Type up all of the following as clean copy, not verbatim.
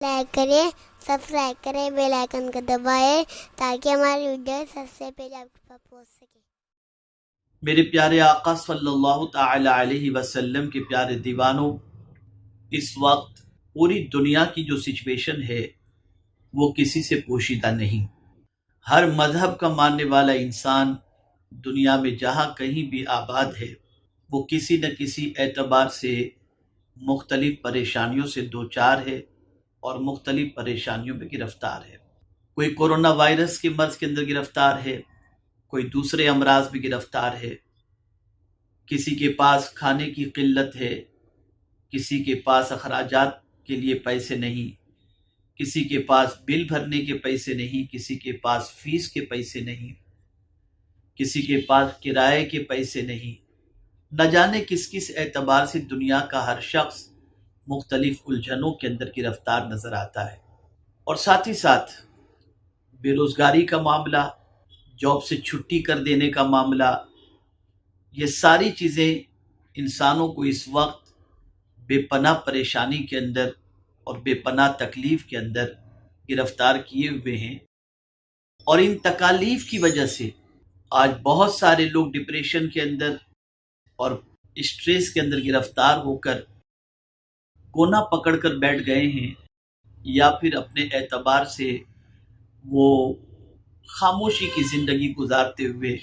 Like کریں، subscribe کریں، bell icon کو دبائیں تاکہ ہماری ویڈیو سب سے پہلے آپ کے پاس پہنچ سکے۔ میرے پیارے آقا صلی اللہ تعالی علیہ وسلم کے پیارے دیوانوں، اس وقت پوری دنیا کی جو سچویشن ہے وہ کسی سے پوشیدہ نہیں۔ ہر مذہب کا ماننے والا انسان دنیا میں جہاں کہیں بھی آباد ہے وہ کسی نہ کسی اعتبار سے مختلف پریشانیوں سے دوچار ہے اور مختلف پریشانیوں میں گرفتار ہے۔ کوئی کورونا وائرس کے مرض کے اندر گرفتار ہے، کوئی دوسرے امراض میں گرفتار ہے، کسی کے پاس کھانے کی قلت ہے، کسی کے پاس اخراجات کے لیے پیسے نہیں، کسی کے پاس بل بھرنے کے پیسے نہیں، کسی کے پاس فیس کے پیسے نہیں، کسی کے پاس کرائے کے پیسے نہیں۔ نہ جانے کس کس اعتبار سے دنیا کا ہر شخص مختلف الجھنوں کے اندر گرفتار نظر آتا ہے، اور ساتھ ہی ساتھ بے روزگاری کا معاملہ، جاب سے چھٹی کر دینے کا معاملہ، یہ ساری چیزیں انسانوں کو اس وقت بے پناہ پریشانی کے اندر اور بے پناہ تکلیف کے اندر گرفتار کیے ہوئے ہیں، اور ان تکالیف کی وجہ سے آج بہت سارے لوگ ڈپریشن کے اندر اور اسٹریس کے اندر گرفتار ہو کر کونا پکڑ کر بیٹھ گئے ہیں، یا پھر اپنے اعتبار سے وہ خاموشی کی زندگی گزارتے ہوئے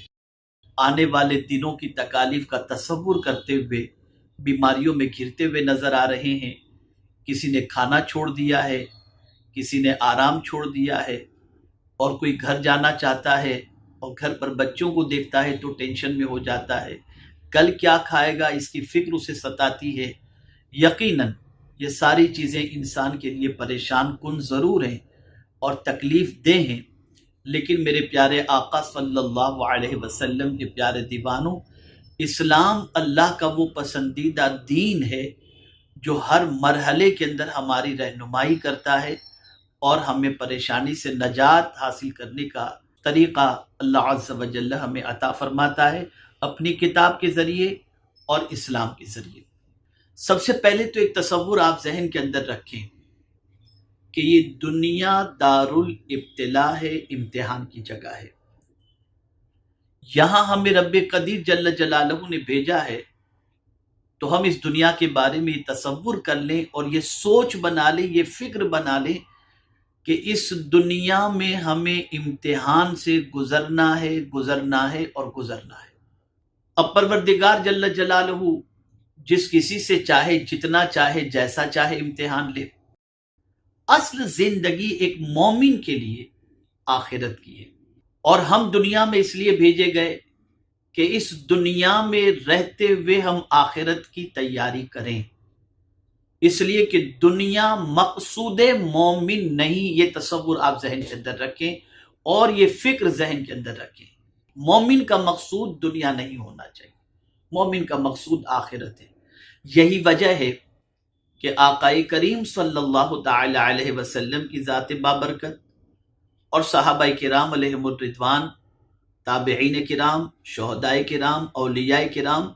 آنے والے دنوں کی تکالیف کا تصور کرتے ہوئے بیماریوں میں گھرتے ہوئے نظر آ رہے ہیں۔ کسی نے کھانا چھوڑ دیا ہے، کسی نے آرام چھوڑ دیا ہے، اور کوئی گھر جانا چاہتا ہے اور گھر پر بچوں کو دیکھتا ہے تو ٹینشن میں ہو جاتا ہے، کل کیا کھائے گا اس کی فکر اسے ستاتی ہے۔ یقیناً یہ ساری چیزیں انسان کے لیے پریشان کن ضرور ہیں اور تکلیف دہ ہیں، لیکن میرے پیارے آقا صلی اللہ علیہ وسلم کے پیارے دیوانوں، اسلام اللہ کا وہ پسندیدہ دین ہے جو ہر مرحلے کے اندر ہماری رہنمائی کرتا ہے اور ہمیں پریشانی سے نجات حاصل کرنے کا طریقہ اللہ عز و جل ہمیں عطا فرماتا ہے اپنی کتاب کے ذریعے اور اسلام کے ذریعے۔ سب سے پہلے تو ایک تصور آپ ذہن کے اندر رکھیں کہ یہ دنیا دارالابتلاء ہے، امتحان کی جگہ ہے۔ یہاں ہمیں رب قدیر جل جلالہ نے بھیجا ہے تو ہم اس دنیا کے بارے میں یہ تصور کر لیں اور یہ سوچ بنا لیں، یہ فکر بنا لیں کہ اس دنیا میں ہمیں امتحان سے گزرنا ہے اور گزرنا ہے۔ اب پروردگار جل جلالہ جس کسی سے چاہے، جتنا چاہے، جیسا چاہے امتحان لے۔ اصل زندگی ایک مومن کے لیے آخرت کی ہے، اور ہم دنیا میں اس لیے بھیجے گئے کہ اس دنیا میں رہتے ہوئے ہم آخرت کی تیاری کریں، اس لیے کہ دنیا مقصود مومن نہیں۔ یہ تصور آپ ذہن کے اندر رکھیں اور یہ فکر ذہن کے اندر رکھیں۔ مومن کا مقصود دنیا نہیں ہونا چاہیے، مومن کا مقصود آخرت ہے۔ یہی وجہ ہے کہ آقائے کریم صلی اللہ تعالی علیہ وسلم کی ذات بابرکت اور صحابہ کرام علیہم الرضوان، تابعین کرام، شہداء کرام، اولیاء کرام،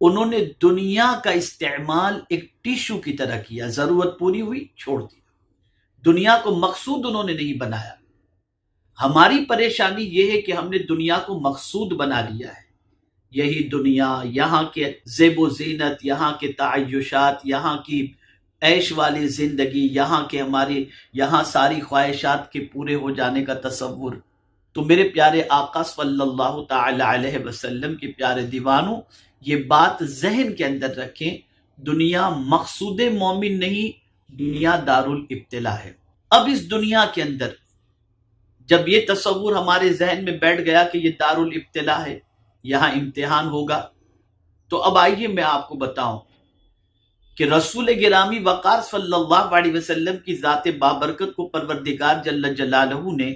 انہوں نے دنیا کا استعمال ایک ٹیشو کی طرح کیا، ضرورت پوری ہوئی چھوڑ دیا۔ دنیا کو مقصود انہوں نے نہیں بنایا۔ ہماری پریشانی یہ ہے کہ ہم نے دنیا کو مقصود بنا لیا ہے۔ یہی دنیا، یہاں کے زیب و زینت، یہاں کے تعیشات، یہاں کی عیش والی زندگی، یہاں کے ہمارے یہاں ساری خواہشات کے پورے ہو جانے کا تصور۔ تو میرے پیارے آقا صلی اللہ تعالی علیہ وسلم کے پیارے دیوانوں، یہ بات ذہن کے اندر رکھیں، دنیا مقصود مومن نہیں، دنیا دارالابتلاء ہے۔ اب اس دنیا کے اندر جب یہ تصور ہمارے ذہن میں بیٹھ گیا کہ یہ دارالابتلاء ہے، یہاں امتحان ہوگا، تو اب آئیے میں آپ کو بتاؤں کہ رسول گرامی وقار صلی اللہ علیہ وسلم کی ذات بابرکت کو پروردگار جل جلالہ نے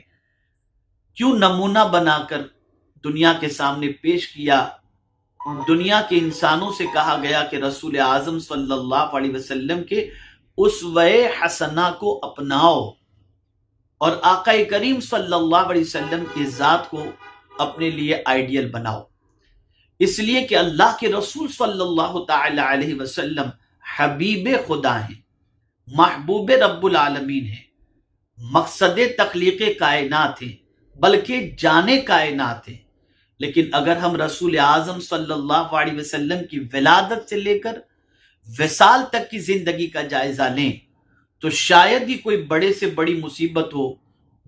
کیوں نمونہ بنا کر دنیا کے سامنے پیش کیا۔ دنیا کے انسانوں سے کہا گیا کہ رسول اعظم صلی اللہ علیہ وسلم کے اسوہ حسنہ کو اپناؤ اور آقا کریم صلی اللہ علیہ وسلم کی ذات کو اپنے لیے آئیڈیل بناؤ، اس لیے کہ اللہ کے رسول صلی اللہ تعالی علیہ وسلم حبیب خدا ہیں، محبوب رب العالمین ہیں، مقصد تخلیق کائنات ہیں، بلکہ جانے کائنات ہیں۔ لیکن اگر ہم رسول اعظم صلی اللہ علیہ وسلم کی ولادت سے لے کر وصال تک کی زندگی کا جائزہ لیں تو شاید ہی کوئی بڑے سے بڑی مصیبت ہو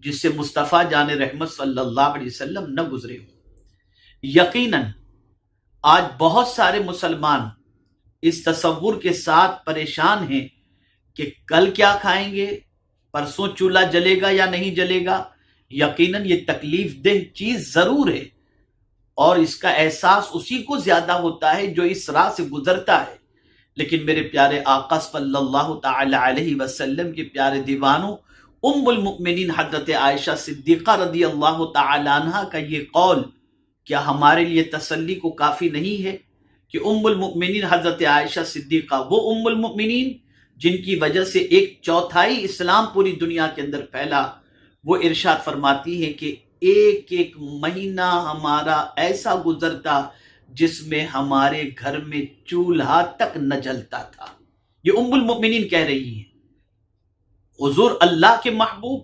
جس سے مصطفیٰ جان رحمت صلی اللہ علیہ وسلم نہ گزرے ہو۔ یقیناً آج بہت سارے مسلمان اس تصور کے ساتھ پریشان ہیں کہ کل کیا کھائیں گے، پرسوں چولہا جلے گا یا نہیں جلے گا۔ یقیناً یہ تکلیف دہ چیز ضرور ہے، اور اس کا احساس اسی کو زیادہ ہوتا ہے جو اس راہ سے گزرتا ہے۔ لیکن میرے پیارے آقا صلی اللہ تعالی علیہ وسلم کے پیارے دیوانوں، ام المؤمنین حضرت عائشہ صدیقہ رضی اللہ تعالی عنہ کا یہ قول کیا ہمارے لیے تسلی کو کافی نہیں ہے کہ ام المؤمنین حضرت عائشہ صدیقہ، وہ ام المؤمنین جن کی وجہ سے 1/4 اسلام پوری دنیا کے اندر پھیلا، وہ ارشاد فرماتی ہے کہ ایک ایک مہینہ ہمارا ایسا گزرتا جس میں ہمارے گھر میں چولہا تک نہ جلتا تھا۔ یہ ام المؤمنین کہہ رہی ہیں، حضور اللہ کے محبوب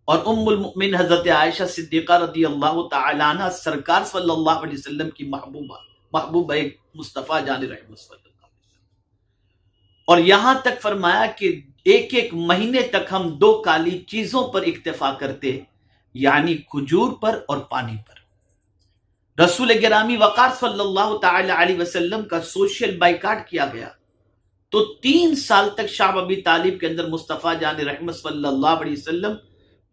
اور ام المؤمن حضرت عائشہ صدیقہ رضی اللہ تعالی عنہ سرکار صلی اللہ علیہ وسلم کی محبوبہ مصطفیٰ جان رحمت صلی اللہ علیہ وسلم۔ اور یہاں تک فرمایا کہ ایک ایک مہینے تک ہم 2 کالی چیزوں پر اکتفا کرتے، یعنی کھجور پر اور پانی پر۔ رسول گرامی وقار صلی اللہ تعالی علیہ وسلم کا سوشل بائیکاٹ کیا گیا تو 3 سال تک شعب ابی طالب کے اندر مصطفیٰ جان رحمت صلی اللہ علیہ وسلم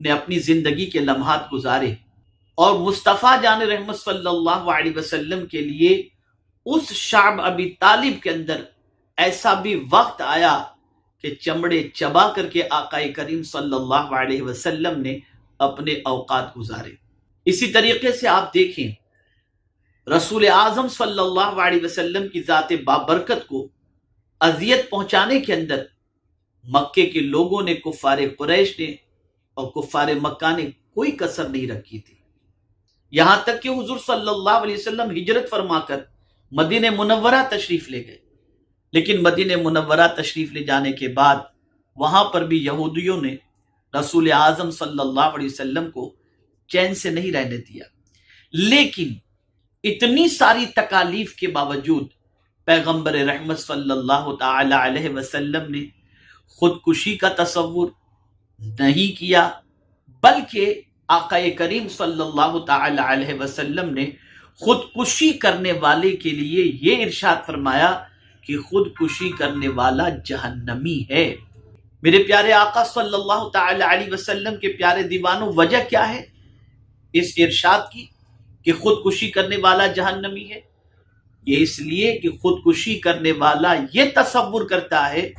نے اپنی زندگی کے لمحات گزارے، اور مصطفیٰ جان رحمت صلی اللہ علیہ وسلم کے لیے اس شعب ابی طالب کے اندر ایسا بھی وقت آیا کہ چمڑے چبا کر کے آقا کریم صلی اللہ علیہ وسلم نے اپنے اوقات گزارے۔ اسی طریقے سے آپ دیکھیں رسول اعظم صلی اللہ علیہ وسلم کی ذات بابرکت کو اذیت پہنچانے کے اندر مکے کے لوگوں نے، کفار قریش نے اور کفار مکہ نے کوئی کسر نہیں رکھی تھی، یہاں تک کہ حضور صلی اللہ علیہ وسلم ہجرت فرما کر مدینہ منورہ تشریف لے گئے۔ لیکن مدینہ منورہ تشریف لے جانے کے بعد وہاں پر بھی یہودیوں نے رسول اعظم صلی اللہ علیہ وسلم کو چین سے نہیں رہنے دیا۔ لیکن اتنی ساری تکالیف کے باوجود پیغمبر رحمت صلی اللہ تعالی علیہ وسلم نے خودکشی کا تصور نہیں کیا، بلکہ آقا کریم صلی اللہ تعالی علیہ وسلم نے خودکشی کرنے والے کے لیے یہ ارشاد فرمایا کہ خودکشی کرنے والا جہنمی ہے۔ میرے پیارے آقا صلی اللہ تعالی علیہ وسلم کے پیارے دیوانوں، وجہ کیا ہے اس ارشاد کی کہ خودکشی کرنے والا جہنمی ہے؟ یہ اس لیے کہ خودکشی کرنے والا یہ تصور کرتا ہے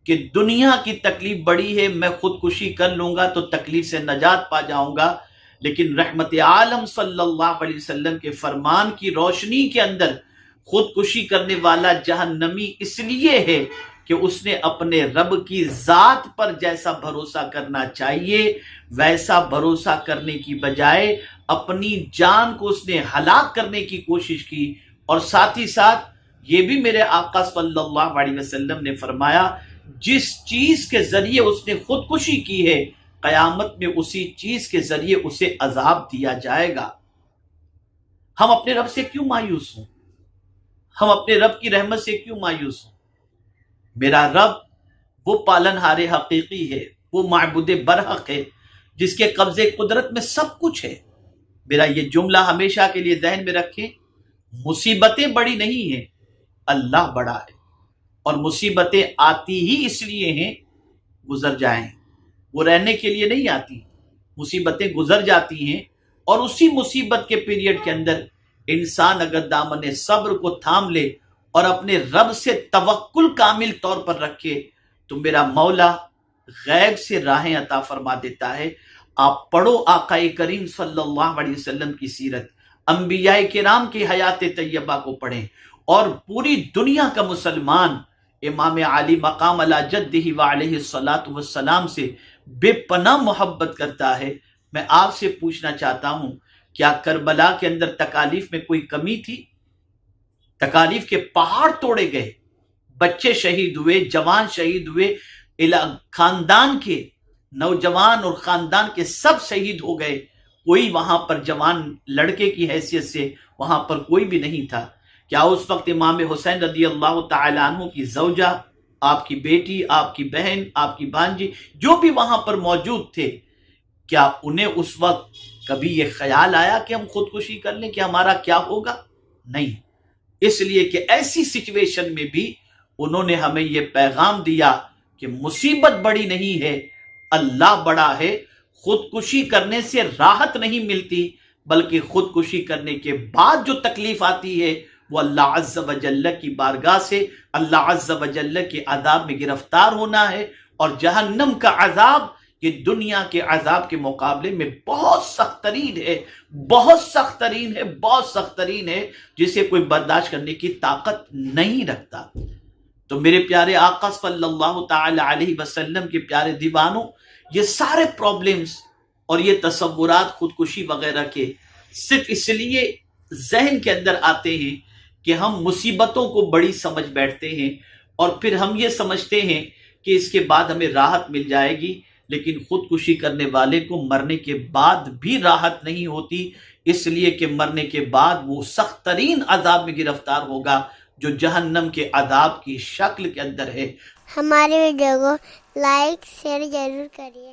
کہ دنیا کی تکلیف بڑی ہے، میں خودکشی کر لوں گا تو تکلیف سے نجات پا جاؤں گا۔ لیکن رحمت عالم صلی اللہ علیہ وسلم کے فرمان کی روشنی کے اندر خودکشی کرنے والا جہنمی اس لیے ہے کہ اس نے اپنے رب کی ذات پر جیسا بھروسہ کرنا چاہیے ویسا بھروسہ کرنے کی بجائے اپنی جان کو اس نے ہلاک کرنے کی کوشش کی۔ اور ساتھ ہی ساتھ یہ بھی میرے آقا صلی اللہ علیہ وسلم نے فرمایا، جس چیز کے ذریعے اس نے خودکشی کی ہے قیامت میں اسی چیز کے ذریعے اسے عذاب دیا جائے گا۔ ہم اپنے رب سے کیوں مایوس ہوں؟ ہم اپنے رب کی رحمت سے کیوں مایوس ہوں؟ میرا رب وہ پالنہار حقیقی ہے، وہ معبود برحق ہے، جس کے قبضے قدرت میں سب کچھ ہے۔ میرا یہ جملہ ہمیشہ کے لیے ذہن میں رکھیں، مصیبتیں بڑی نہیں ہیں، اللہ بڑا ہے، اور مصیبتیں آتی ہی اس لیے ہیں گزر جائیں، وہ رہنے کے لیے نہیں آتی۔ مصیبتیں گزر جاتی ہیں، اور اسی مصیبت کے پیریڈ کے اندر انسان اگر دامن صبر کو تھام لے اور اپنے رب سے توکل کامل طور پر رکھے تو میرا مولا غیب سے راہیں عطا فرما دیتا ہے۔ آپ پڑھو آقا کریم صلی اللہ علیہ وسلم کی سیرت، انبیاء کرام کی حیات طیبہ کو پڑھیں، اور پوری دنیا کا مسلمان امام علی مقام علی جدہ وعلیہ الصلاۃ والسلام سے بے پناہ محبت کرتا ہے۔ میں آپ سے پوچھنا چاہتا ہوں، کیا کربلا کے اندر تکالیف میں کوئی کمی تھی؟ تکالیف کے پہاڑ توڑے گئے، بچے شہید ہوئے، جوان شہید ہوئے، خاندان کے نوجوان اور خاندان کے سب شہید ہو گئے، کوئی وہاں پر جوان لڑکے کی حیثیت سے وہاں پر کوئی بھی نہیں تھا۔ کیا اس وقت امام حسین رضی اللہ تعالی عنہ کی زوجہ، آپ کی بیٹی، آپ کی بہن، آپ کی بھانجی، جو بھی وہاں پر موجود تھے، کیا انہیں اس وقت کبھی یہ خیال آیا کہ ہم خودکشی کر لیں، کہ ہمارا کیا ہوگا؟ نہیں۔ اس لیے کہ ایسی سچویشن میں بھی انہوں نے ہمیں یہ پیغام دیا کہ مصیبت بڑی نہیں ہے، اللہ بڑا ہے۔ خودکشی کرنے سے راحت نہیں ملتی، بلکہ خودکشی کرنے کے بعد جو تکلیف آتی ہے وہ اللہ عز و جل کی بارگاہ سے اللہ عز و جل کے عذاب میں گرفتار ہونا ہے، اور جہنم کا عذاب یہ دنیا کے عذاب کے مقابلے میں بہت سخت ترین ہے، بہت سخت ترین ہے، بہت سخت ترین ہے، جسے کوئی برداشت کرنے کی طاقت نہیں رکھتا۔ تو میرے پیارے آقا صلی اللہ تعالی علیہ وسلم کے پیارے دیوانوں، یہ سارے پرابلمز اور یہ تصورات خودکشی وغیرہ کے صرف اس لیے ذہن کے اندر آتے ہیں کہ ہم مصیبتوں کو بڑی سمجھ بیٹھتے ہیں، اور پھر ہم یہ سمجھتے ہیں کہ اس کے بعد ہمیں راحت مل جائے گی، لیکن خودکشی کرنے والے کو مرنے کے بعد بھی راحت نہیں ہوتی، اس لیے کہ مرنے کے بعد وہ سخت ترین عذاب میں گرفتار ہوگا جو جہنم کے عذاب کی شکل کے اندر ہے۔ ہماری ویڈیو کو لائک شیئر ضرور کریے۔